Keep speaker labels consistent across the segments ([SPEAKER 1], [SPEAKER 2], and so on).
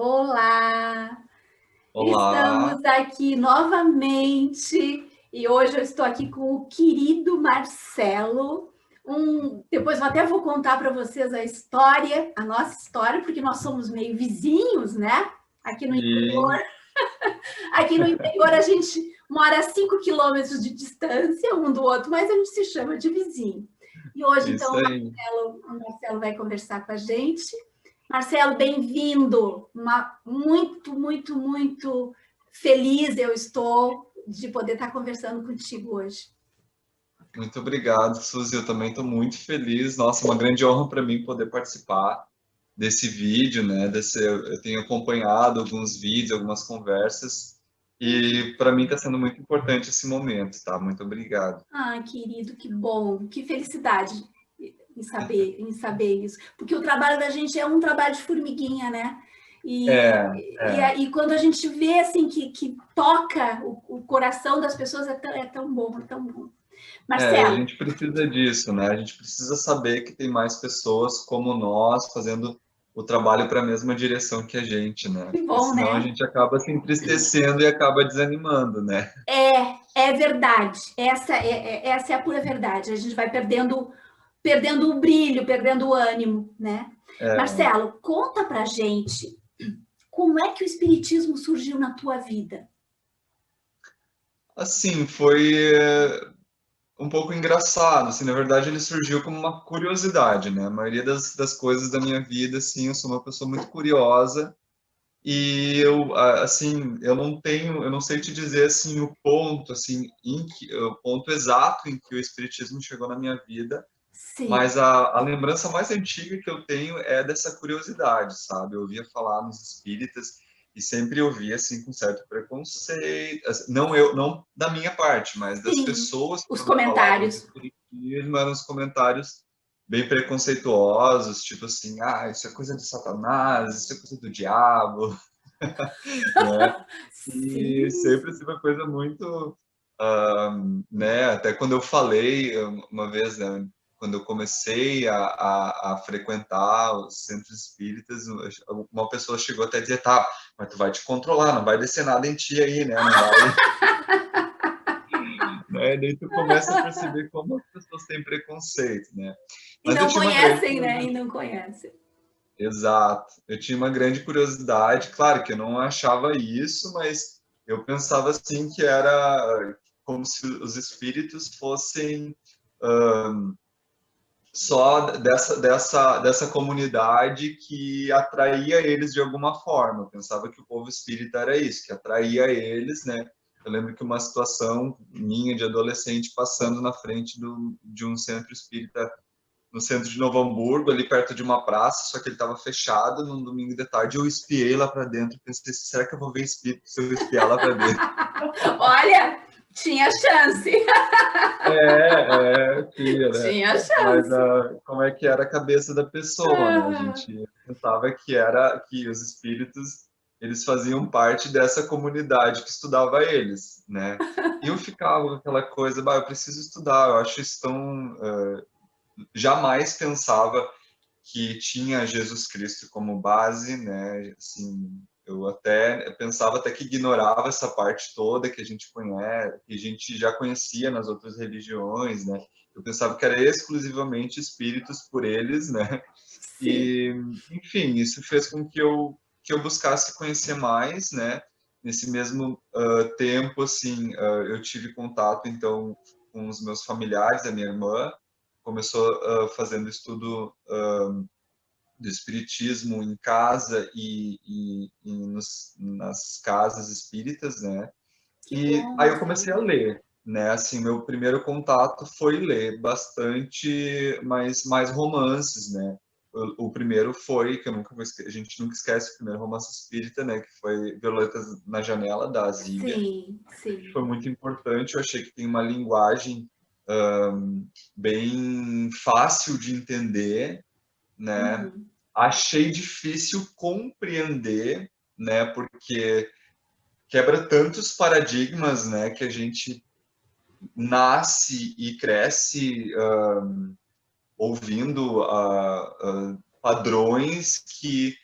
[SPEAKER 1] Olá!
[SPEAKER 2] Olá,
[SPEAKER 1] Estamos aqui novamente e hoje eu estou aqui com o querido Marcelo. Depois eu até vou contar para vocês a história, a nossa história, porque nós somos meio vizinhos, né? Aqui no interior.
[SPEAKER 2] sim,
[SPEAKER 1] Aqui no interior a gente mora a 5 quilômetros de distância um do outro, mas a gente se chama de vizinho. E hoje, então,
[SPEAKER 2] isso aí.
[SPEAKER 1] o Marcelo vai conversar com a gente. Marcelo, bem-vindo. Muito, muito, muito feliz eu estou de poder estar conversando contigo hoje.
[SPEAKER 2] Muito obrigado, Suzy. Eu também estou muito feliz. Nossa, uma grande honra para mim poder participar desse vídeo, né? Eu tenho acompanhado alguns vídeos, algumas conversas, e para mim está sendo muito importante esse momento, tá? Muito obrigado.
[SPEAKER 1] Ah, querido, que bom, que felicidade em saber isso, porque o trabalho da gente é um trabalho de formiguinha, né? E,
[SPEAKER 2] É,
[SPEAKER 1] e
[SPEAKER 2] é,
[SPEAKER 1] aí, quando a gente vê assim que toca o coração das pessoas, é tão bom, é tão bom.
[SPEAKER 2] e a
[SPEAKER 1] Marcelo,
[SPEAKER 2] gente precisa disso, né? A gente precisa saber que tem mais pessoas como nós fazendo o trabalho para a mesma direção que a gente, né?
[SPEAKER 1] que
[SPEAKER 2] Porque
[SPEAKER 1] bom,
[SPEAKER 2] senão a
[SPEAKER 1] né?
[SPEAKER 2] gente acaba se entristecendo e acaba desanimando, né?
[SPEAKER 1] É verdade. Essa é a pura verdade. A gente vai perdendo o brilho, perdendo o ânimo, né?
[SPEAKER 2] É,
[SPEAKER 1] Marcelo, conta pra gente como é que o espiritismo surgiu na tua vida?
[SPEAKER 2] assim, foi um pouco engraçado, assim, na verdade ele surgiu como uma curiosidade, né? A maioria das coisas da minha vida, assim, eu sou uma pessoa muito curiosa e assim, eu não sei te dizer, assim, o ponto, assim, o ponto exato em que o espiritismo chegou na minha vida,
[SPEAKER 1] Sim,
[SPEAKER 2] mas a lembrança mais antiga que eu tenho é dessa curiosidade, sabe? Eu ouvia falar nos espíritas e sempre ouvia assim com certo preconceito, não eu, não da minha parte, mas das
[SPEAKER 1] sim.
[SPEAKER 2] pessoas
[SPEAKER 1] Os
[SPEAKER 2] quando falavam de
[SPEAKER 1] comentários.
[SPEAKER 2] espiritismo, eram os comentários bem preconceituosos, tipo assim, ah, isso é coisa de Satanás, isso é coisa do diabo, né? E
[SPEAKER 1] Sim,
[SPEAKER 2] sempre
[SPEAKER 1] sim.
[SPEAKER 2] assim, uma coisa muito, né? Até quando eu falei uma vez, né, quando eu comecei a frequentar os centros espíritas, uma pessoa chegou até a dizer, tá, mas tu vai te controlar, não vai descer nada em ti aí, né? Não vai, né? Daí tu começa a perceber como as pessoas têm preconceito, né?
[SPEAKER 1] E
[SPEAKER 2] Mas eu
[SPEAKER 1] não
[SPEAKER 2] tinha uma grande
[SPEAKER 1] conhecem, né? E
[SPEAKER 2] curiosidade.
[SPEAKER 1] não conhecem.
[SPEAKER 2] Exato. Eu tinha uma grande curiosidade, claro que eu não achava isso, mas eu pensava assim que era como se os espíritos fossem só dessa comunidade que atraía eles de alguma forma. Eu pensava que o povo espírita era isso, que atraía eles, né? Eu lembro que uma situação minha de adolescente passando na frente de um centro espírita no centro de Novo Hamburgo, ali perto de uma praça, só que ele estava fechado num domingo de tarde. Eu espiei lá para dentro, pensei, será que eu vou ver espírito se eu espiar lá para dentro?
[SPEAKER 1] Olha, tinha chance.
[SPEAKER 2] Tinha, né?
[SPEAKER 1] Tinha
[SPEAKER 2] Mas
[SPEAKER 1] chance.
[SPEAKER 2] como é que era a cabeça da pessoa, né? A
[SPEAKER 1] Ah,
[SPEAKER 2] gente pensava que os espíritos eles faziam parte dessa comunidade que estudava eles, né? E eu ficava com aquela coisa, bah, eu preciso estudar, eu acho isso tão jamais pensava que tinha Jesus Cristo como base, né? Assim, eu até pensava até que ignorava essa parte toda que a gente conhece, que a gente já conhecia nas outras religiões, né? Eu pensava que era exclusivamente espíritos por eles, né?
[SPEAKER 1] sim.
[SPEAKER 2] E, enfim, isso fez com que eu buscasse conhecer mais, né? Nesse mesmo tempo, assim, eu tive contato, então, com os meus familiares, a minha irmã, começou fazendo estudo do espiritismo em casa nas casas espíritas, né?
[SPEAKER 1] Que
[SPEAKER 2] E
[SPEAKER 1] bom,
[SPEAKER 2] aí eu comecei a
[SPEAKER 1] Marcelo.
[SPEAKER 2] ler, né? Assim, meu primeiro contato foi ler bastante mais romances, né? O primeiro foi, que eu nunca vou a gente nunca esquece o primeiro romance espírita, né? Que foi Violetas na Janela, da Zíbia.
[SPEAKER 1] Sim,
[SPEAKER 2] Que
[SPEAKER 1] sim.
[SPEAKER 2] foi muito importante, eu achei que tem uma linguagem bem fácil de entender, né?
[SPEAKER 1] Uhum.
[SPEAKER 2] Achei difícil compreender, né? Porque quebra tantos paradigmas, né? Que a gente nasce e cresce ouvindo padrões que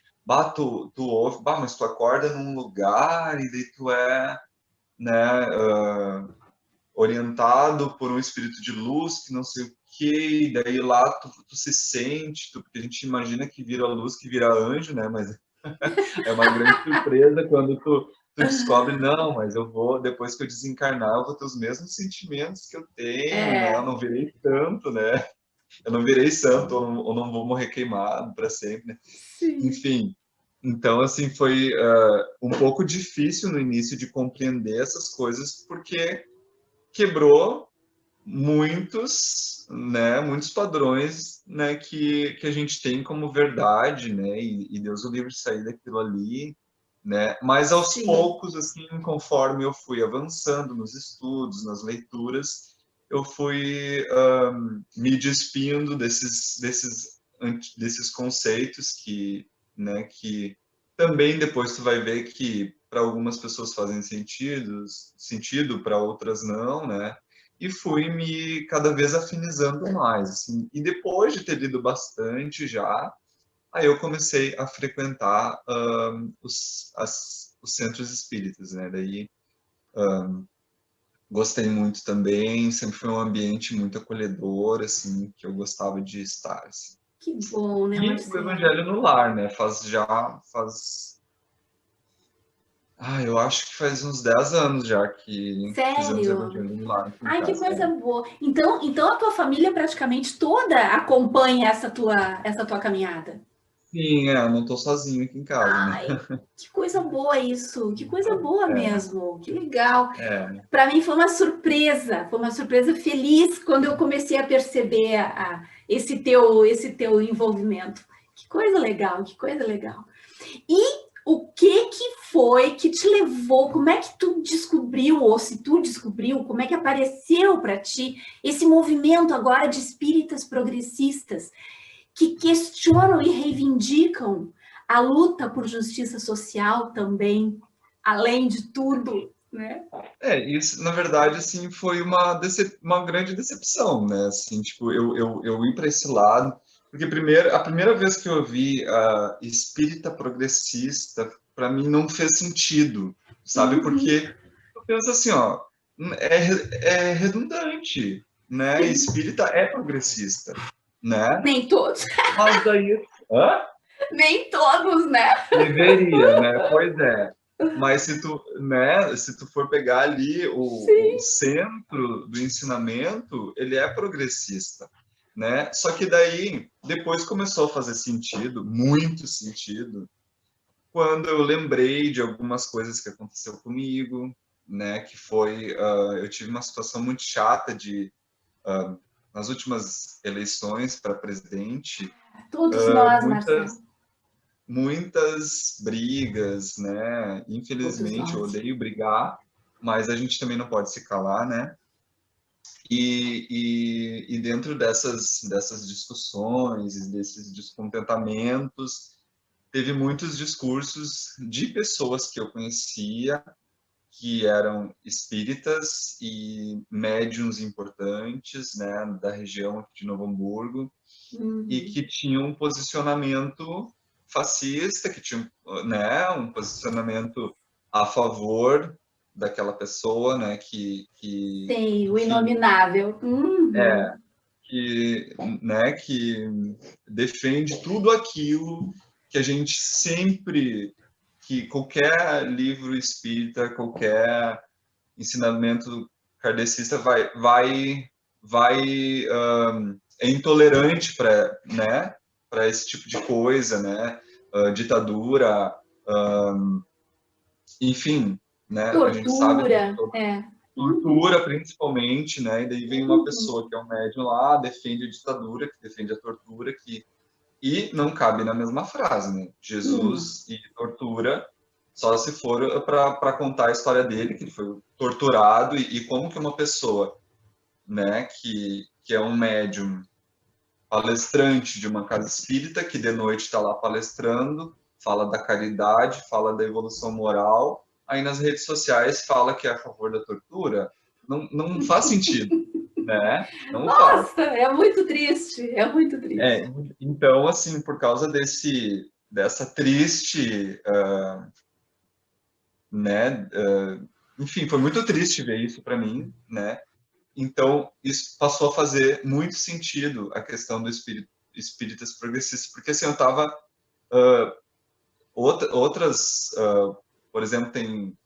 [SPEAKER 2] tu ouve, mas tu acorda num lugar e daí tu é, né, orientado por um espírito de luz que não sei o quê, e daí lá tu se sente, porque a gente imagina que vira luz, que vira anjo, né, mas é uma grande surpresa quando tu descobre, não, mas eu vou, depois que eu desencarnar, eu vou ter os mesmos sentimentos que eu tenho, né, eu
[SPEAKER 1] É,
[SPEAKER 2] não virei tanto, né, eu não virei santo, ou não vou morrer queimado para sempre, né,
[SPEAKER 1] sim.
[SPEAKER 2] enfim. Então, assim, foi um pouco difícil no início de compreender essas coisas, porque quebrou muitos, né, muitos padrões, né, que a gente tem como verdade, né, e Deus o livre de sair daquilo ali, né, mas aos
[SPEAKER 1] Sim.
[SPEAKER 2] poucos, assim, conforme eu fui avançando nos estudos, nas leituras, eu fui me despindo desses conceitos que, né, que também depois tu vai ver que para algumas pessoas fazem sentido, para outras não, né, e fui me cada vez afinizando mais, assim. E depois de ter lido bastante já, aí eu comecei a frequentar os centros espíritas, né? Daí gostei muito também, sempre foi um ambiente muito acolhedor, assim, que eu gostava de estar, assim.
[SPEAKER 1] Que bom, né,
[SPEAKER 2] E o
[SPEAKER 1] Marcelo?
[SPEAKER 2] Evangelho no Lar, né? Eu acho que faz uns 10 anos já que fizemos o
[SPEAKER 1] Sério?
[SPEAKER 2] Evangelho no Lar aqui em
[SPEAKER 1] Ai, que
[SPEAKER 2] casa.
[SPEAKER 1] coisa boa. Então a tua família praticamente toda acompanha essa tua caminhada.
[SPEAKER 2] Sim, eu não estou sozinho aqui em casa, né?
[SPEAKER 1] Ai, que coisa boa isso. Que coisa boa
[SPEAKER 2] É,
[SPEAKER 1] mesmo. Que legal.
[SPEAKER 2] é.
[SPEAKER 1] Para mim foi uma surpresa feliz quando eu comecei a perceber esse teu envolvimento. Que coisa legal, que coisa legal. E o que foi que te levou? Como é que tu descobriu, ou se tu descobriu, como é que apareceu para ti esse movimento agora de espíritas progressistas que questionam e reivindicam a luta por justiça social também, além de tudo, né?
[SPEAKER 2] Isso, na verdade, assim, foi uma grande decepção, né? Assim, tipo, eu ir para esse lado, porque a primeira vez que eu vi a espírita progressista, para mim não fez sentido, sabe?
[SPEAKER 1] Uhum,
[SPEAKER 2] Porque eu penso assim, ó, é redundante, né?
[SPEAKER 1] sim.
[SPEAKER 2] Espírita é progressista, né?
[SPEAKER 1] Nem todos,
[SPEAKER 2] Mas daí, hã?
[SPEAKER 1] nem todos, né?
[SPEAKER 2] Deveria, né? Pois é. Mas se tu for pegar ali o
[SPEAKER 1] Sim.
[SPEAKER 2] centro do ensinamento, ele é progressista, né? Só que daí, depois começou a fazer sentido, muito sentido, quando eu lembrei de algumas coisas que aconteceu comigo, né? Que foi, eu tive uma situação muito chata nas últimas eleições para presidente,
[SPEAKER 1] Todos nós,
[SPEAKER 2] muitas
[SPEAKER 1] Marcelo.
[SPEAKER 2] brigas, né?
[SPEAKER 1] Todos
[SPEAKER 2] Infelizmente, eu
[SPEAKER 1] nós.
[SPEAKER 2] odeio brigar, mas a gente também não pode se calar, né? E dentro dessas discussões e desses descontentamentos, teve muitos discursos de pessoas que eu conhecia, que eram espíritas e médiuns importantes, né, da região aqui de Novo Hamburgo, e
[SPEAKER 1] Uhum.
[SPEAKER 2] que tinham um posicionamento fascista, que tinham, né, um posicionamento a favor daquela pessoa, né,
[SPEAKER 1] Sim, o
[SPEAKER 2] enfim,
[SPEAKER 1] inominável. Uhum.
[SPEAKER 2] é, que defende tudo aquilo que a gente sempre, que qualquer livro espírita, qualquer ensinamento kardecista é intolerante para, né, para esse tipo de coisa, né, ditadura, enfim, né, a gente sabe
[SPEAKER 1] Tortura, é. Uhum.
[SPEAKER 2] tortura principalmente, né, e daí vem uma
[SPEAKER 1] Uhum.
[SPEAKER 2] pessoa que é um médium lá, defende a ditadura, que defende a tortura, e não cabe na mesma frase, né,
[SPEAKER 1] Hum.
[SPEAKER 2] Jesus e tortura só se for para contar a história dele, que ele foi torturado, e como que uma pessoa, né, que é um médium palestrante de uma casa espírita, que de noite está lá palestrando, fala da caridade, fala da evolução moral, aí nas redes sociais fala que é a favor da tortura, não faz sentido, né? Não faz.
[SPEAKER 1] Nossa, é muito triste, é muito
[SPEAKER 2] É,
[SPEAKER 1] triste.
[SPEAKER 2] então, assim, por causa dessa triste, né? Enfim, foi muito triste ver isso para mim, né? Então, isso passou a fazer muito sentido, a questão do espíritas progressistas, porque assim, eu estava... outras, por exemplo, tem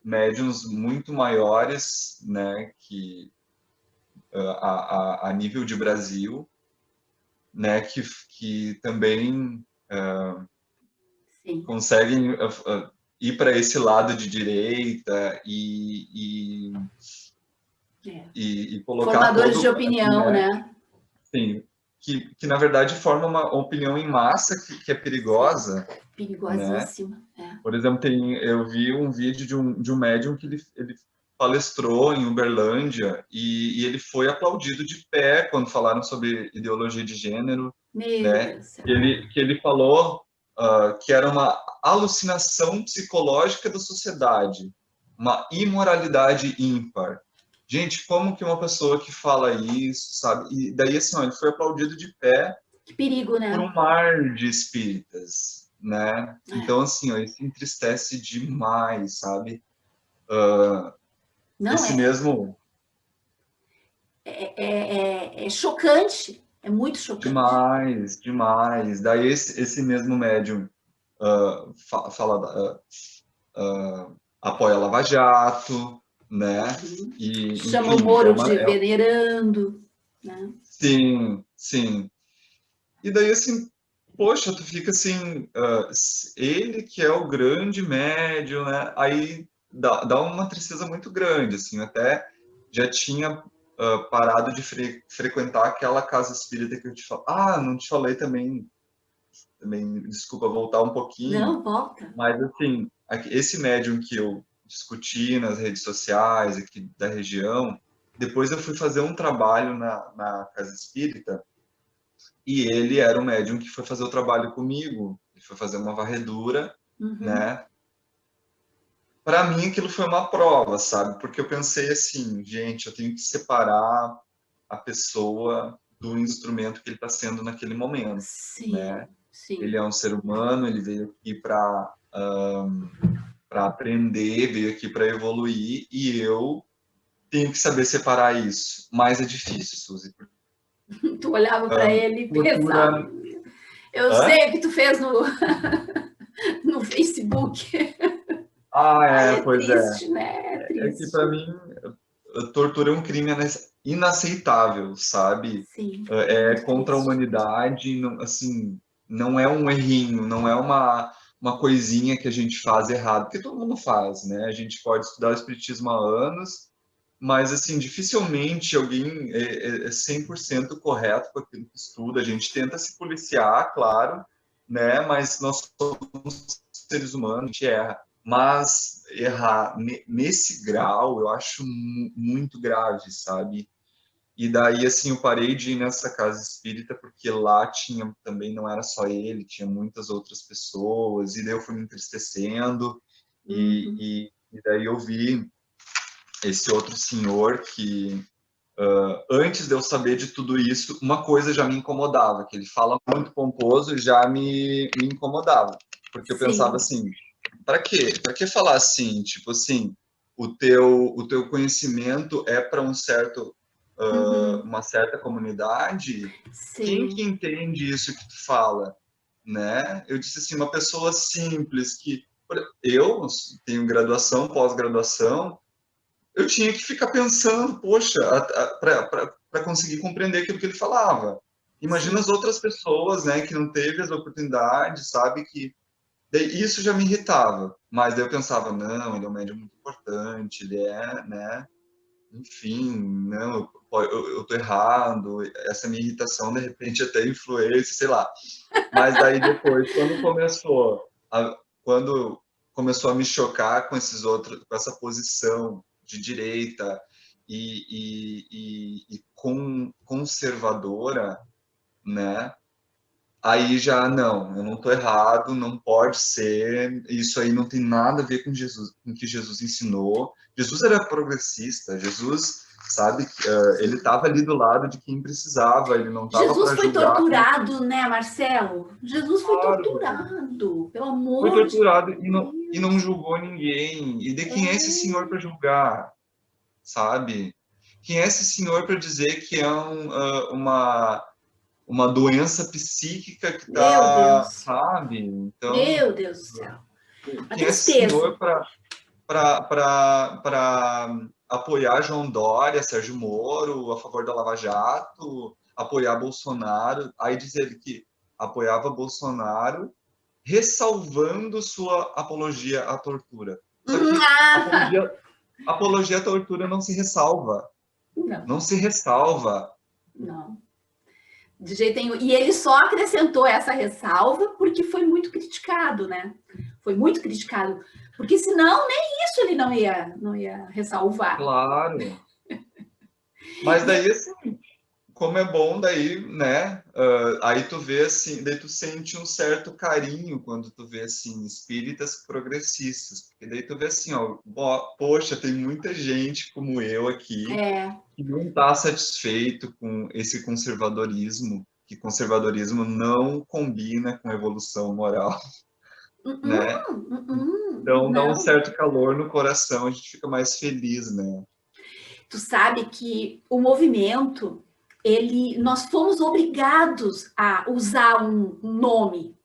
[SPEAKER 2] médiums muito maiores, né, que a nível de Brasil, né, que também
[SPEAKER 1] Sim.
[SPEAKER 2] conseguem ir para esse lado de direita
[SPEAKER 1] É.
[SPEAKER 2] e colocar
[SPEAKER 1] Formadores de
[SPEAKER 2] todo, assim,
[SPEAKER 1] opinião,
[SPEAKER 2] né,
[SPEAKER 1] né?
[SPEAKER 2] sim, que na verdade forma uma opinião em massa que é
[SPEAKER 1] Sim.
[SPEAKER 2] perigosa, né?
[SPEAKER 1] Perigosíssima. É.
[SPEAKER 2] Por exemplo, eu vi um vídeo de um médium que ele palestrou em Uberlândia e ele foi aplaudido de pé quando falaram sobre ideologia de gênero,
[SPEAKER 1] Meu
[SPEAKER 2] né?
[SPEAKER 1] Deus do céu.
[SPEAKER 2] Que ele falou que era uma alucinação psicológica da sociedade, uma imoralidade ímpar. Gente, como que uma pessoa que fala isso, sabe? E daí, assim, ó, ele foi aplaudido de pé
[SPEAKER 1] Que perigo,
[SPEAKER 2] por
[SPEAKER 1] né?
[SPEAKER 2] um mar de espíritas, né?
[SPEAKER 1] É.
[SPEAKER 2] Então, assim, ó, isso entristece demais, sabe?
[SPEAKER 1] Não,
[SPEAKER 2] Esse mesmo,
[SPEAKER 1] é chocante. É muito chocante.
[SPEAKER 2] demais, demais. Daí esse mesmo médium fala, apoia a Lava Jato, né?
[SPEAKER 1] Uhum.
[SPEAKER 2] E,
[SPEAKER 1] Chama o
[SPEAKER 2] enfim,
[SPEAKER 1] Moro de venerando, né?
[SPEAKER 2] sim, sim. E daí, assim, poxa, tu fica assim, ele que é o grande médium, né? Aí dá uma tristeza muito grande, assim, até já tinha parado de frequentar aquela casa espírita que eu te falei. Ah, não te falei também, desculpa voltar um pouquinho,
[SPEAKER 1] Não, volta.
[SPEAKER 2] mas assim, esse médium que eu discuti nas redes sociais aqui da região, depois eu fui fazer um trabalho na casa espírita, e ele era um médium que foi fazer o trabalho comigo, ele foi fazer uma varredura,
[SPEAKER 1] Uhum.
[SPEAKER 2] né? Para mim aquilo foi uma prova, sabe? Porque eu pensei assim, gente, eu tenho que separar a pessoa do instrumento que ele está sendo naquele momento, né?
[SPEAKER 1] Sim, sim.
[SPEAKER 2] Ele é um ser humano, ele veio aqui para aprender, veio aqui para evoluir, e eu tenho que saber separar isso. Mas é difícil, Suzy.
[SPEAKER 1] Tu olhava para ele e pensava,
[SPEAKER 2] Cultura...
[SPEAKER 1] eu
[SPEAKER 2] Hã?
[SPEAKER 1] sei o que tu fez no, no Facebook.
[SPEAKER 2] Ah,
[SPEAKER 1] Ai, é
[SPEAKER 2] pois é.
[SPEAKER 1] triste, né? É
[SPEAKER 2] É que para
[SPEAKER 1] triste.
[SPEAKER 2] mim tortura é um crime inaceitável, sabe?
[SPEAKER 1] Sim,
[SPEAKER 2] É
[SPEAKER 1] muito
[SPEAKER 2] contra a
[SPEAKER 1] triste.
[SPEAKER 2] humanidade, não, assim, não é um errinho, não é uma coisinha que a gente faz errado, porque todo mundo faz, né? A gente pode estudar o espiritismo há anos, mas, assim, dificilmente alguém é 100% correto com aquilo que estuda. A gente tenta se policiar, claro, né? Mas nós somos seres humanos, a gente erra. Mas errar nesse grau eu acho muito grave, sabe? E daí, assim, eu parei de ir nessa casa espírita porque lá tinha também, não era só ele, tinha muitas outras pessoas, e daí eu fui me entristecendo, e,
[SPEAKER 1] Uhum.
[SPEAKER 2] e daí eu vi esse outro senhor que, antes de eu saber de tudo isso, uma coisa já me incomodava, que ele fala muito pomposo e já me incomodava, porque eu pensava
[SPEAKER 1] Sim.
[SPEAKER 2] assim, para quê? Para que falar assim? Tipo assim, o teu conhecimento é para
[SPEAKER 1] Uhum.
[SPEAKER 2] uma certa comunidade? Quem que
[SPEAKER 1] Sim.
[SPEAKER 2] entende isso que tu fala, né? Eu disse assim, uma pessoa simples que eu tenho graduação, pós-graduação, eu tinha que ficar pensando, poxa, para conseguir compreender aquilo que ele falava. Imagina
[SPEAKER 1] Sim.
[SPEAKER 2] as outras pessoas, né, que não teve as oportunidades, sabe, que daí isso já me irritava, mas daí eu pensava, não, ele é um médium muito importante, ele é, né, enfim, não, eu tô errado, essa minha irritação de repente até influência, sei lá. Mas daí depois, quando começou a me chocar com esses outros, com essa posição de direita e conservadora, né? Aí já não, eu não estou errado, não pode ser, isso aí não tem nada a ver com Jesus, com o que Jesus ensinou. Jesus era progressista, Jesus sabe? Ele estava ali do lado de quem precisava, ele não estava
[SPEAKER 1] Jesus
[SPEAKER 2] para
[SPEAKER 1] foi
[SPEAKER 2] julgar.
[SPEAKER 1] torturado, né, Marcelo? Jesus foi
[SPEAKER 2] Claro,
[SPEAKER 1] torturado, pelo
[SPEAKER 2] foi
[SPEAKER 1] amor de
[SPEAKER 2] torturado e não
[SPEAKER 1] Deus.
[SPEAKER 2] julgou ninguém. E de quem é esse
[SPEAKER 1] É,
[SPEAKER 2] senhor para julgar, sabe? Quem é esse senhor para dizer que é uma doença psíquica que
[SPEAKER 1] meu
[SPEAKER 2] está,
[SPEAKER 1] Deus,
[SPEAKER 2] sabe? Então,
[SPEAKER 1] meu Deus do céu. Uma
[SPEAKER 2] quem é esse
[SPEAKER 1] tristeza.
[SPEAKER 2] senhor para apoiar João Dória, Sérgio Moro, a favor da Lava Jato, apoiar Bolsonaro? Aí diz ele que apoiava Bolsonaro, ressalvando sua apologia à tortura. Só que
[SPEAKER 1] Ah,
[SPEAKER 2] apologia à tortura não se ressalva.
[SPEAKER 1] não,
[SPEAKER 2] Não se ressalva.
[SPEAKER 1] não. De jeito nenhum. E ele só acrescentou essa ressalva porque foi muito criticado, né? Foi muito criticado. Porque senão nem isso ele não ia ressalvar.
[SPEAKER 2] Claro. Mas
[SPEAKER 1] E,
[SPEAKER 2] daí, assim, como é bom daí, né? Aí tu vê assim, daí tu sente um certo carinho quando tu vê assim espíritas progressistas, porque daí tu vê assim, ó, poxa, tem muita gente como eu aqui
[SPEAKER 1] é,
[SPEAKER 2] que não está satisfeito com esse conservadorismo, que conservadorismo não combina com evolução moral, né? Então dá um
[SPEAKER 1] não.
[SPEAKER 2] certo calor no coração, a gente fica mais feliz, né?
[SPEAKER 1] Tu sabe que o movimento, nós fomos obrigados a usar um nome,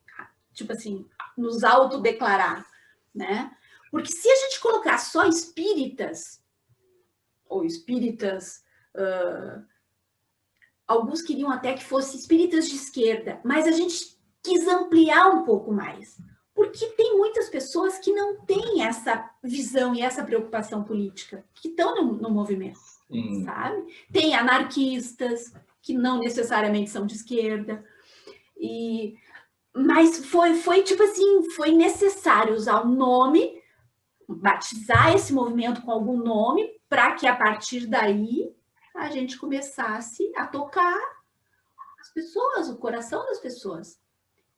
[SPEAKER 1] tipo assim, nos autodeclarar, né? Porque se a gente colocar só espíritas, ou espíritas, alguns queriam até que fosse espíritas de esquerda, mas a gente quis ampliar um pouco mais. Porque tem muitas pessoas que não têm essa visão e essa preocupação política, que estão no movimento,
[SPEAKER 2] Sim,
[SPEAKER 1] sabe? Tem anarquistas, que não necessariamente são de esquerda, mas foi tipo assim, foi necessário usar o nome, batizar esse movimento com algum nome, para que a partir daí a gente começasse a tocar as pessoas, o coração das pessoas.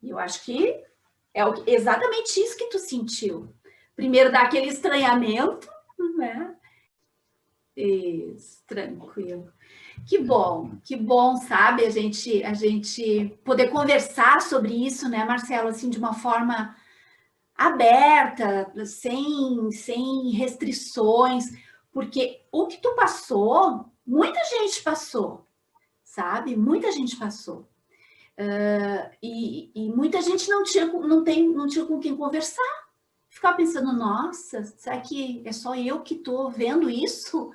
[SPEAKER 1] E eu acho que é exatamente isso que tu sentiu. Primeiro dá aquele estranhamento, né? Isso, tranquilo. Que bom, sabe? A gente poder conversar sobre isso, né, Marcelo, assim, de uma forma aberta, sem restrições, porque o que tu passou, muita gente passou, sabe? Muita gente passou. E muita gente não tinha com quem conversar. Ficar pensando, nossa, será que é só eu que estou vendo isso?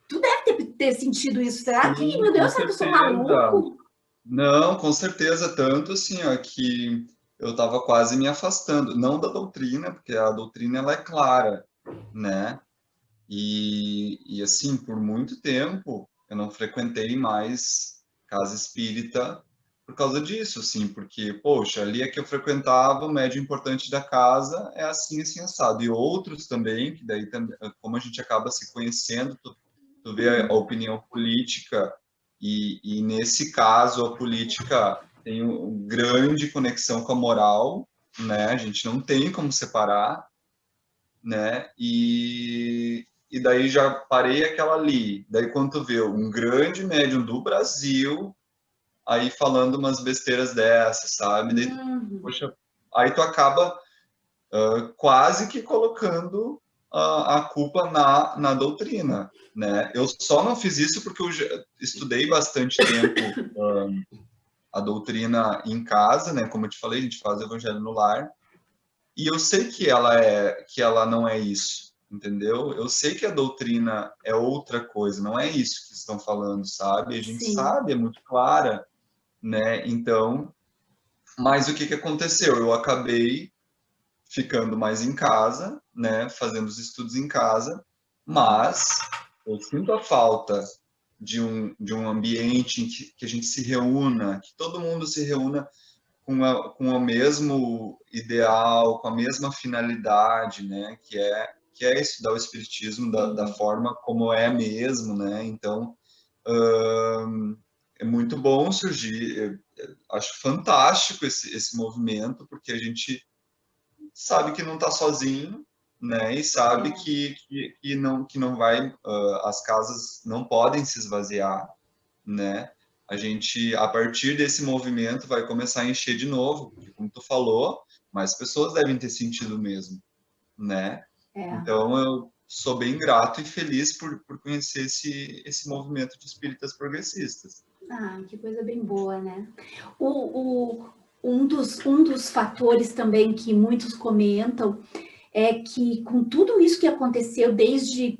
[SPEAKER 1] Tu deve ter sentido isso. Será que,
[SPEAKER 2] sim,
[SPEAKER 1] meu
[SPEAKER 2] com
[SPEAKER 1] Deus, será que eu sou
[SPEAKER 2] certeza.
[SPEAKER 1] maluco?
[SPEAKER 2] Não, com certeza, tanto assim, ó, que eu estava quase me afastando, não da doutrina, porque a doutrina ela é clara, né? E assim, por muito tempo eu não frequentei mais casa espírita por causa disso, assim, porque, poxa, ali é que eu frequentava, o médio importante da casa é assim, assim, assado. E outros também, que daí, como a gente acaba se conhecendo, tu vê a opinião política, e nesse caso a política tem uma grande conexão com a moral, né? A gente não tem como separar, né? E daí já parei aquela ali. Daí quando tu vê um grande médium do Brasil aí falando umas besteiras dessas, sabe? Daí,
[SPEAKER 1] Uhum.
[SPEAKER 2] poxa, aí tu acaba quase que colocando a culpa na doutrina, né? Eu só não fiz isso porque eu estudei bastante tempo a doutrina em casa, né? Como eu te falei, a gente faz o evangelho no lar. E eu sei que ela não é isso, entendeu? Eu sei que a doutrina é outra coisa, não é isso que estão falando, sabe? A gente
[SPEAKER 1] Sim.
[SPEAKER 2] sabe, é muito clara, né? Então, mas o que que aconteceu? Eu acabei ficando mais em casa, né? Fazendo os estudos em casa, mas eu sinto a falta de um ambiente em que a gente se reúna, que todo mundo se reúna com o mesmo ideal, com a mesma finalidade, né? Que é estudar o espiritismo da
[SPEAKER 1] Sim.
[SPEAKER 2] forma como é mesmo, né? Então, é muito bom surgir. Eu acho fantástico esse movimento, porque a gente sabe que não está sozinho, né? E sabe que não vai, as casas não podem se esvaziar, né? A gente, a partir desse movimento, vai começar a encher de novo, porque, como tu falou, mais pessoas devem ter sentido mesmo, né? Então, eu sou bem grato e feliz por conhecer esse movimento de espíritas progressistas.
[SPEAKER 1] Ah, que coisa bem boa, né? Um dos fatores também que muitos comentam é que com tudo isso que aconteceu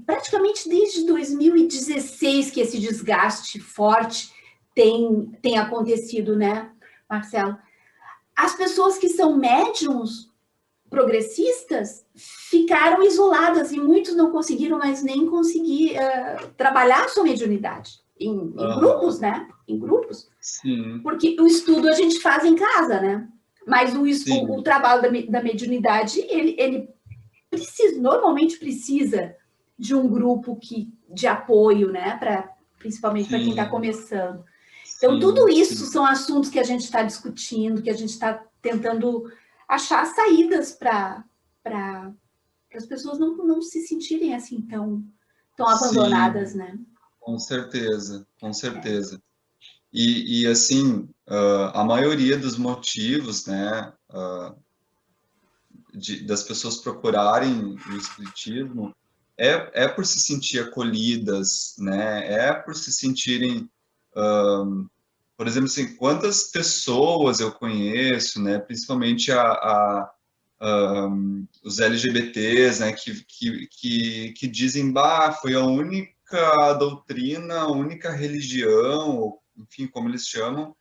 [SPEAKER 1] praticamente desde 2016 que esse desgaste forte tem acontecido, né, Marcelo? As pessoas que são médiums progressistas ficaram isoladas e muitos não conseguiram mais nem conseguir trabalhar a sua mediunidade em grupos, né? Em grupos.
[SPEAKER 2] Sim.
[SPEAKER 1] Porque o estudo a gente faz em casa, né? Mas o
[SPEAKER 2] Sim.
[SPEAKER 1] trabalho da mediunidade, ele normalmente precisa de um grupo de apoio, né? Principalmente para quem está começando. Então, tudo isso são assuntos que a gente está discutindo, que a gente está tentando achar saídas para as pessoas não se sentirem assim tão abandonadas, né?
[SPEAKER 2] Com certeza, com certeza. E assim, a maioria dos motivos, né, das pessoas procurarem o espiritismo é por se sentir acolhidas, né, é por se sentirem, por exemplo, assim, quantas pessoas eu conheço, né, principalmente os LGBTs, né, que dizem, bah, foi a única doutrina, a única religião, enfim, como eles chamam,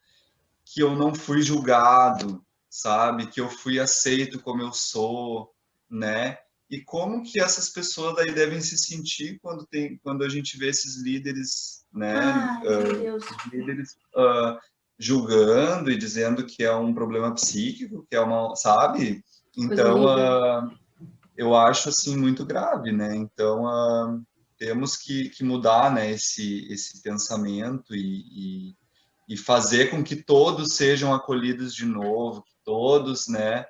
[SPEAKER 2] que eu não fui julgado, sabe? Que eu fui aceito como eu sou, né? E como que essas pessoas aí devem se sentir quando a gente vê esses líderes, né?
[SPEAKER 1] Ai, meu Deus.
[SPEAKER 2] Líderes julgando e dizendo que é um problema psíquico, que é uma, sabe?
[SPEAKER 1] Coisa
[SPEAKER 2] Então,
[SPEAKER 1] horrível.
[SPEAKER 2] eu acho assim muito grave, né? Então, temos que mudar, né, esse pensamento e fazer com que todos sejam acolhidos de novo, que todos, né,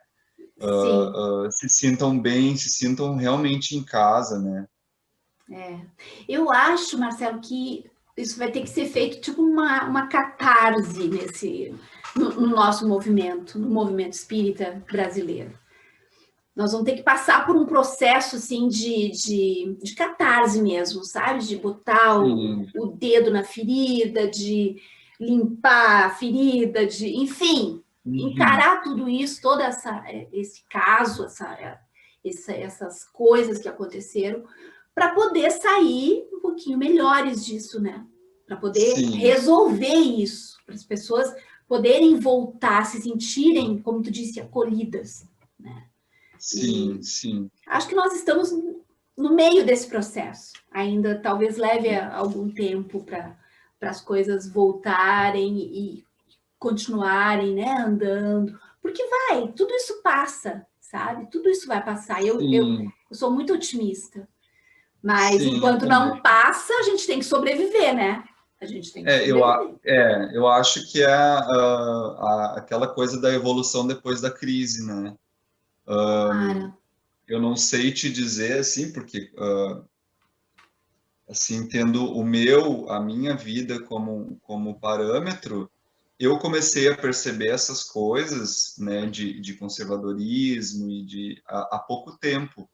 [SPEAKER 1] Sim.
[SPEAKER 2] se sintam bem, se sintam realmente em casa, né?
[SPEAKER 1] Eu acho, Marcelo, que isso vai ter que ser feito tipo uma catarse no nosso movimento, no movimento espírita brasileiro. Nós vamos ter que passar por um processo assim de catarse mesmo, sabe? De botar o dedo na ferida, de limpar a ferida, enfim, encarar tudo isso, todo esse caso, essas coisas que aconteceram, para poder sair um pouquinho melhores disso, né? Para poder resolver isso, para as pessoas poderem voltar, se sentirem, como tu disse, acolhidas, né?
[SPEAKER 2] Sim.
[SPEAKER 1] Acho que nós estamos no meio desse processo. Ainda talvez leve algum tempo para as coisas voltarem e continuarem, né, andando. Porque tudo isso passa, sabe? Tudo isso vai passar. Eu sou muito otimista. Mas enquanto não passa, a gente tem que sobreviver, né? A gente tem que sobreviver.
[SPEAKER 2] Eu acho que é aquela coisa da evolução depois da crise, né? Eu não sei te dizer assim, porque assim, tendo a minha vida como parâmetro, eu comecei a perceber essas coisas, né, de conservadorismo e há pouco tempo,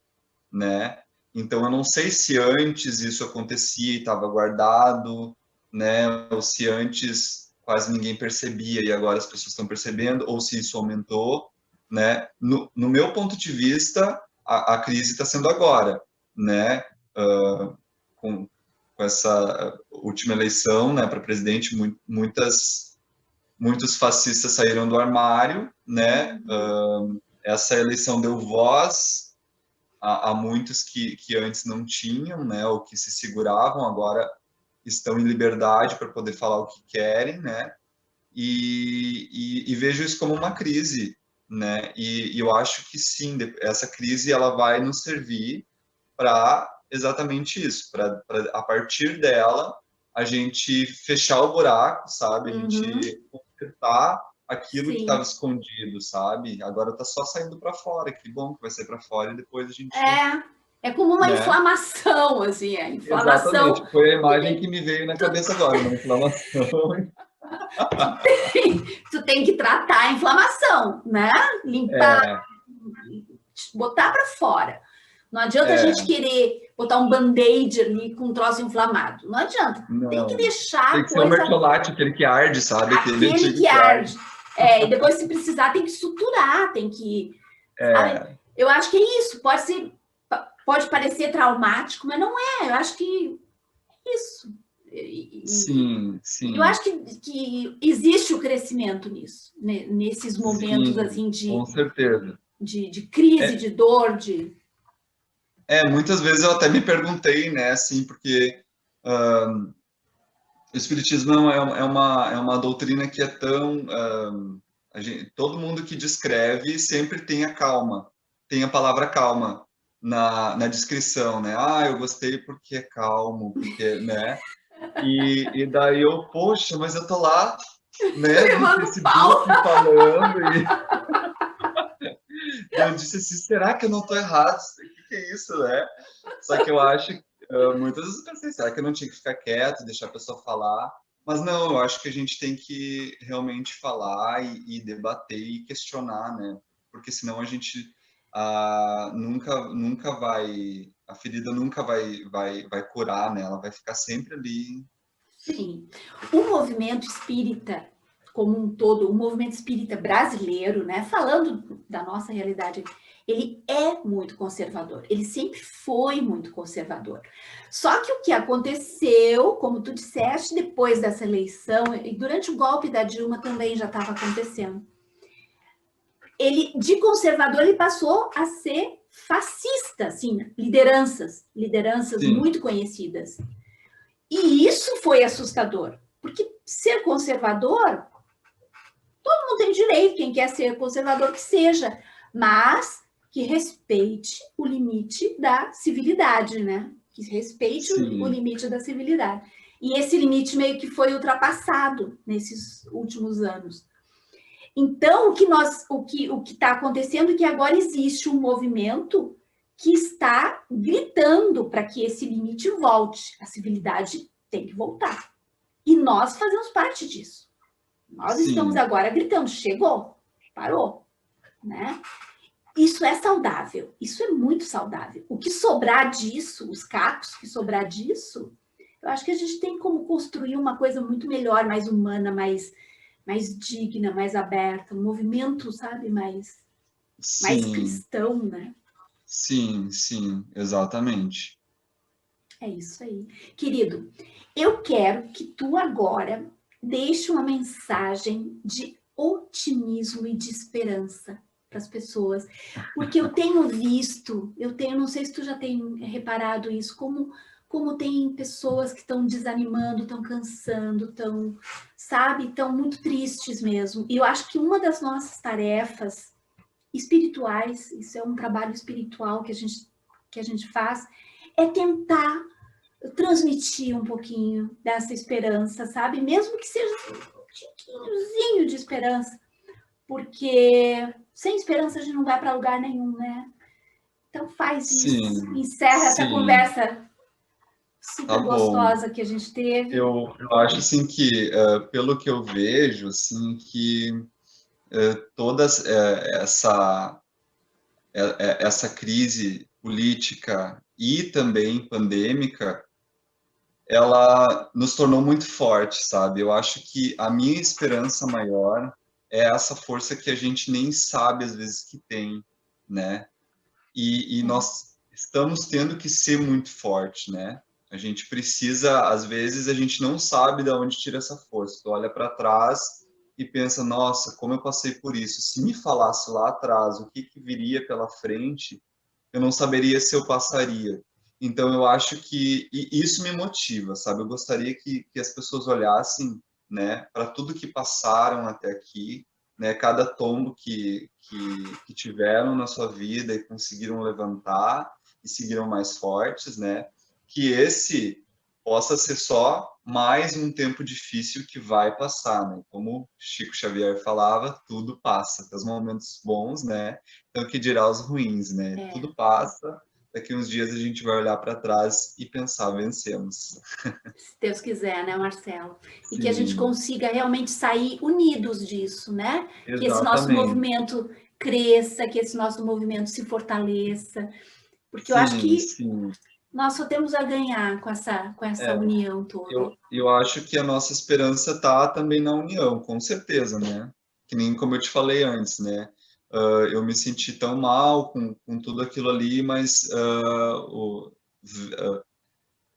[SPEAKER 2] né? Então, eu não sei se antes isso acontecia e estava guardado, né? Ou se antes quase ninguém percebia e agora as pessoas estão percebendo, ou se isso aumentou, né? No meu ponto de vista, a crise está sendo agora, né? Com essa última eleição, né, para presidente, muitos fascistas saíram do armário, né? Essa eleição deu voz a muitos que antes não tinham, né, ou que se seguravam, agora estão em liberdade para poder falar o que querem, né? E vejo isso como uma crise, né? E eu acho que sim, essa crise ela vai nos servir para exatamente isso, para a partir dela a gente fechar o buraco, sabe? A gente consertar aquilo que estava
[SPEAKER 1] sim.
[SPEAKER 2] escondido, sabe? Agora tá só saindo para fora. Que bom que vai sair para fora e depois a gente,
[SPEAKER 1] É como uma
[SPEAKER 2] né?
[SPEAKER 1] inflamação, assim, a inflamação.
[SPEAKER 2] Exatamente. Foi a
[SPEAKER 1] Tu
[SPEAKER 2] imagem
[SPEAKER 1] tem,
[SPEAKER 2] que me veio na
[SPEAKER 1] tu,
[SPEAKER 2] cabeça agora, uma inflamação.
[SPEAKER 1] tu tem que tratar a inflamação, né? Limpar,
[SPEAKER 2] É,
[SPEAKER 1] botar para fora. Não adianta a gente
[SPEAKER 2] é,
[SPEAKER 1] querer botar um band-aid ali com um troço inflamado. Não adianta. Tem que
[SPEAKER 2] não.
[SPEAKER 1] deixar
[SPEAKER 2] Tem
[SPEAKER 1] a
[SPEAKER 2] que ser o
[SPEAKER 1] coisa,
[SPEAKER 2] mertiolate, aquele que arde, sabe? Aquele
[SPEAKER 1] aquele
[SPEAKER 2] antigo
[SPEAKER 1] que
[SPEAKER 2] que arde.
[SPEAKER 1] arde. E depois, se precisar, tem que suturar, tem que. Sabe?
[SPEAKER 2] É,
[SPEAKER 1] Eu acho que é isso. Pode parecer traumático, mas não é. Eu acho que é isso.
[SPEAKER 2] sim,
[SPEAKER 1] Eu
[SPEAKER 2] sim,
[SPEAKER 1] acho que existe o crescimento nisso, nesses momentos
[SPEAKER 2] sim,
[SPEAKER 1] assim
[SPEAKER 2] com certeza.
[SPEAKER 1] de crise,
[SPEAKER 2] É,
[SPEAKER 1] de dor, de.
[SPEAKER 2] muitas vezes eu até me perguntei, né, assim, porque o Espiritismo é uma doutrina que é tão. Todo mundo que descreve sempre tem a calma, tem a palavra calma na descrição, né? Ah, eu gostei porque é calmo, porque, né? E daí eu, poxa, mas eu tô lá, né, no
[SPEAKER 1] Levando pau.
[SPEAKER 2] Facebook falando, e eu disse assim, será que eu não tô errado? O que é isso, né? Só que eu acho, muitas vezes eu pensei, será que eu não tinha que ficar quieto, deixar a pessoa falar? Mas não, eu acho que a gente tem que realmente falar e debater e questionar, né? Porque senão a gente nunca vai, a ferida nunca vai curar, né? Ela vai ficar sempre ali.
[SPEAKER 1] Sim. O movimento espírita, como um todo, o movimento espírita brasileiro, né, falando da nossa realidade, ele é muito conservador. Ele sempre foi muito conservador. Só que o que aconteceu, como tu disseste, depois dessa eleição, e durante o golpe da Dilma também já estava acontecendo, ele, de conservador, ele passou a ser fascista, assim, lideranças
[SPEAKER 2] Sim,
[SPEAKER 1] muito conhecidas. E isso foi assustador, porque ser conservador, todo mundo tem direito, quem quer ser conservador que seja, mas que respeite o limite da civilidade, né? Que respeite o
[SPEAKER 2] sim,
[SPEAKER 1] limite da civilidade. E esse limite meio que foi ultrapassado nesses últimos anos. Então, o que está acontecendo é que agora existe um movimento que está gritando para que esse limite volte. A civilidade tem que voltar. E nós fazemos parte disso. Nós estamos
[SPEAKER 2] sim,
[SPEAKER 1] agora gritando, chegou, parou, né? Isso é saudável, isso é muito saudável. O que sobrar disso, os cacos que sobrar disso, eu acho que a gente tem como construir uma coisa muito melhor, mais humana, mais digna, mais aberta, um movimento, sabe, mais
[SPEAKER 2] sim,
[SPEAKER 1] cristão, né?
[SPEAKER 2] sim, sim, exatamente.
[SPEAKER 1] É isso aí. Querido, eu quero que tu agora deixe uma mensagem de otimismo e de esperança para as pessoas, porque eu tenho visto, não sei se tu já tem reparado isso, como tem pessoas que estão desanimando, estão cansando, estão muito tristes mesmo. E eu acho que uma das nossas tarefas espirituais, isso é um trabalho espiritual que a gente faz, é tentar transmitir um pouquinho dessa esperança, sabe? Mesmo que seja um tiquinhozinho de esperança, porque sem esperança a gente não vai para lugar nenhum, né? Então faz isso,
[SPEAKER 2] Sim,
[SPEAKER 1] encerra essa
[SPEAKER 2] sim,
[SPEAKER 1] conversa
[SPEAKER 2] tá
[SPEAKER 1] super
[SPEAKER 2] bom.
[SPEAKER 1] gostosa que a gente teve.
[SPEAKER 2] Eu acho assim que, pelo que eu vejo, assim, que toda essa crise política e também pandêmica, ela nos tornou muito forte, sabe? Eu acho que a minha esperança maior é essa força que a gente nem sabe às vezes que tem, né? E
[SPEAKER 1] É,
[SPEAKER 2] nós estamos tendo que ser muito forte, né? A gente precisa, às vezes, a gente não sabe de onde tira essa força. Tu olha para trás e pensa, nossa, como eu passei por isso. Se me falasse lá atrás o que que viria pela frente, eu não saberia se eu passaria. Então, eu acho que isso me motiva, sabe? Eu gostaria que as pessoas olhassem, né, para tudo que passaram até aqui, né, cada tombo que tiveram na sua vida e conseguiram levantar e seguiram mais fortes, né? Que esse possa ser só mais um tempo difícil que vai passar, né? Como Chico Xavier falava, tudo passa, até os momentos bons, né? Então, que dirá os ruins, né?
[SPEAKER 1] É,
[SPEAKER 2] Tudo passa, daqui uns dias a gente vai olhar para trás e pensar, vencemos.
[SPEAKER 1] se Deus quiser, né, Marcelo? E que a gente
[SPEAKER 2] Sim,
[SPEAKER 1] consiga realmente sair unidos disso, né? Que esse nosso
[SPEAKER 2] exatamente.
[SPEAKER 1] movimento cresça, que esse nosso movimento se fortaleça, porque eu acho
[SPEAKER 2] Sim,
[SPEAKER 1] que
[SPEAKER 2] sim.
[SPEAKER 1] nós só temos a ganhar com essa
[SPEAKER 2] É,
[SPEAKER 1] união toda.
[SPEAKER 2] eu acho que a nossa esperança está também na união, com certeza, né? Que nem como eu te falei antes, né? Eu me senti tão mal com tudo aquilo ali, mas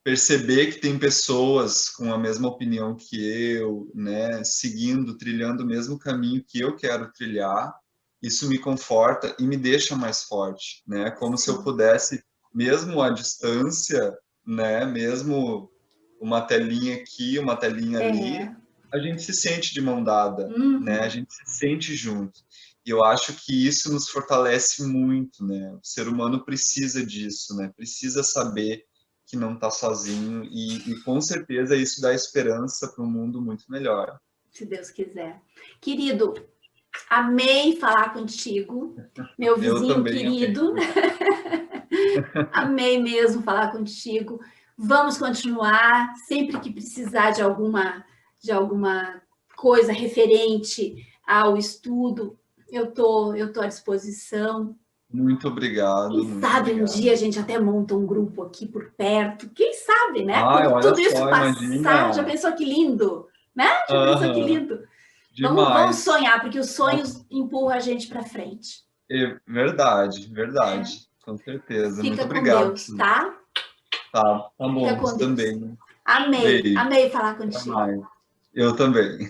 [SPEAKER 2] perceber que tem pessoas com a mesma opinião que eu, né? Seguindo, trilhando o mesmo caminho que eu quero trilhar, isso me conforta e me deixa mais forte, né? Como se eu
[SPEAKER 1] Sim.
[SPEAKER 2] pudesse, mesmo à distância, né? Mesmo uma telinha aqui, uma telinha ali,
[SPEAKER 1] É.
[SPEAKER 2] a gente se sente de mão dada, né? A
[SPEAKER 1] Uhum.
[SPEAKER 2] gente se sente junto. E eu acho que isso nos fortalece muito, né? O ser humano precisa disso, né? Precisa saber que não está sozinho e com certeza isso dá esperança para um mundo muito melhor.
[SPEAKER 1] Se Deus quiser. Querido, amei falar contigo, meu
[SPEAKER 2] Eu
[SPEAKER 1] vizinho
[SPEAKER 2] também amei.
[SPEAKER 1] querido. Amei mesmo falar contigo. Vamos continuar sempre que precisar de alguma coisa referente ao estudo. Eu tô à disposição.
[SPEAKER 2] Muito obrigado,
[SPEAKER 1] Quem
[SPEAKER 2] muito
[SPEAKER 1] sabe um dia a
[SPEAKER 2] obrigado.
[SPEAKER 1] gente até monta um grupo aqui por perto. Quem sabe, né?
[SPEAKER 2] Ai,
[SPEAKER 1] Quando
[SPEAKER 2] olha
[SPEAKER 1] tudo isso
[SPEAKER 2] só,
[SPEAKER 1] passar, já
[SPEAKER 2] imagina.
[SPEAKER 1] pensou que lindo, né? Já pensou que
[SPEAKER 2] Aham,
[SPEAKER 1] lindo? Vamos
[SPEAKER 2] demais.
[SPEAKER 1] sonhar, porque os
[SPEAKER 2] Nossa,
[SPEAKER 1] sonhos empurram a gente para frente.
[SPEAKER 2] verdade,
[SPEAKER 1] Né?
[SPEAKER 2] verdade, com certeza. Muito
[SPEAKER 1] Fica com
[SPEAKER 2] obrigado.
[SPEAKER 1] Deus, tá?
[SPEAKER 2] Tá, tá
[SPEAKER 1] Fica
[SPEAKER 2] bom,
[SPEAKER 1] com
[SPEAKER 2] você
[SPEAKER 1] Deus.
[SPEAKER 2] também.
[SPEAKER 1] Amei,
[SPEAKER 2] Beijo,
[SPEAKER 1] amei falar
[SPEAKER 2] até
[SPEAKER 1] contigo.
[SPEAKER 2] mais. Eu também.